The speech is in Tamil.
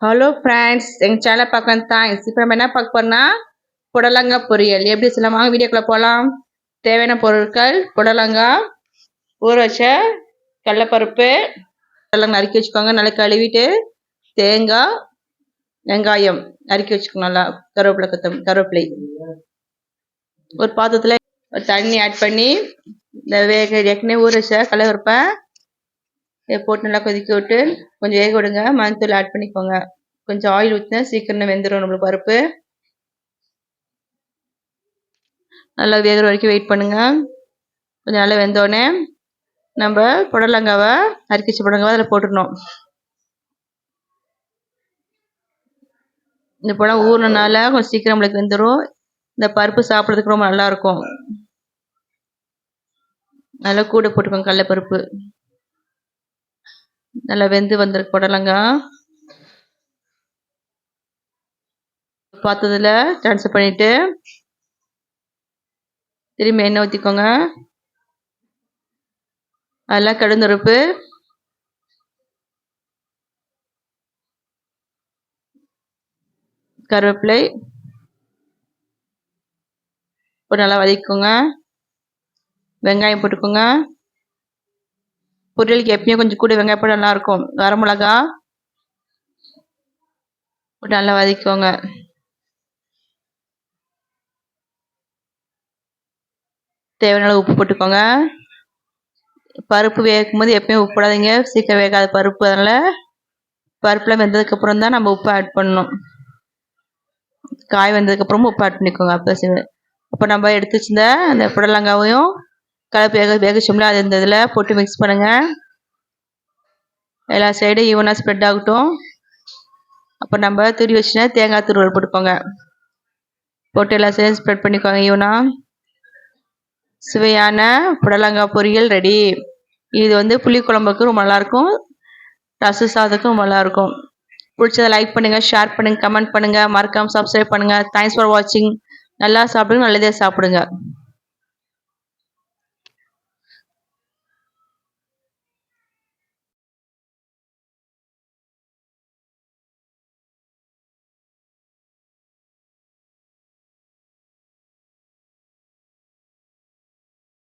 ஹலோ ஃப்ரெண்ட்ஸ், எங்கள் சேனல் பார்க்க தேங்க்ஸ். இப்போ நம்ம என்ன பார்க்க போறோம்னா புடலங்காய் பொரியல் எப்படி சொல்லலாம், வாங்க வீடியோக்குள்ள போகலாம். தேவையான பொருட்கள்: புடலங்காய், ஊற வச்ச கடலைப்பருப்பு, புடலங்காய் நறுக்கி வச்சுக்கோங்க, நல்லா கழுவிட்டு, தேங்காய், வெங்காயம் நறுக்கி வச்சுக்கோங்க, நல்லா கருவேப்பிலை. ஒரு பாத்திரத்தில் ஒரு தண்ணி ஆட் பண்ணி இந்த ஏற்கனவே ஊற வச்ச கடலைப்பருப்பை போட்டு நல்லா கொதிக்க விட்டு கொஞ்சம் வேக விடுங்க. மஞ்சள் ஆட் பண்ணிக்கோங்க. கொஞ்சம் ஆயில் ஊற்றினா சீக்கிரம் வெந்துடும் நம்மளுக்கு பருப்பு. நல்லா வேகிற வரைக்கும் வெயிட் பண்ணுங்க. கொஞ்சம் நல்லா வெந்தோடனே நம்ம புடலங்காவை நறுக்கி வச்ச புடலங்காவை அதில் போட்டுடணும். இந்த பழம் ஊறினால கொஞ்சம் சீக்கிரம் நம்மளுக்கு வெந்துடும். இந்த பருப்பு சாப்பிட்றதுக்கு ரொம்ப நல்லாயிருக்கும். நல்லா கூட போட்டுக்கோங்க கடலைப்பருப்பு. நல்லா வெந்து வந்திருக்கு புடலங்காய். பார்த்ததுல ட்ரான்ஸ்ஃபர் பண்ணிட்டு திரும்பி எண்ணெய் ஊற்றிக்கோங்க. அதெல்லாம் கடுந்தொருப்பு, கருவேப்பிலை போட்டு நல்லா வதக்கிக்கோங்க. வெங்காயம் போட்டுக்கோங்க. பொரியலுக்கு எப்பயும் கொஞ்சம் கூட வெங்காயம் போட்டு நல்லாயிருக்கும். வரமிளகா போட்டு நல்லா வதக்கிக்கோங்க. தேவையான உப்பு போட்டுக்கோங்க. பருப்பு வேகும் போது எப்பயும் உப்பு போடாதீங்க, சீக்கிரம் வேகாத பருப்பு. அதனால் பருப்புலாம் வெந்ததுக்கப்புறம் தான் நம்ம உப்பு ஆட் பண்ணணும். காய் வெந்ததுக்கப்புறமும் உப்பு ஆட் பண்ணிக்கோங்க. அப்போ நம்ம எடுத்து வச்சிருந்த அந்த புடலங்காவையும் கலப்பு வேக வச்சோம்ல, அது இந்த இதில் போட்டு மிக்ஸ் பண்ணுங்கள். எல்லா சைடும் ஈவனாக ஸ்ப்ரெட் ஆகட்டும். அப்போ நம்ம துரி வச்சுன்னா தேங்காய் துருவல் போட்டுக்கோங்க. போட்டு எல்லா சைடும் ஸ்ப்ரெட் பண்ணிக்கோங்க ஈவனாக. சுவையான புடலங்காய் பொரியல் ரெடி. இது புளிக்குழம்புக்கு ரொம்ப நல்லாயிருக்கும், ரசம் சாதத்துக்கும் ரொம்ப நல்லாயிருக்கும். பிடிச்சதை லைக் பண்ணுங்கள், ஷேர் பண்ணுங்கள், கமெண்ட் பண்ணுங்கள், மறக்காமல் சப்ஸ்கிரைப் பண்ணுங்கள். தேங்க்ஸ் ஃபார் வாட்சிங். நல்லா சாப்பிடுங்க, நல்லதே சாப்பிடுங்க.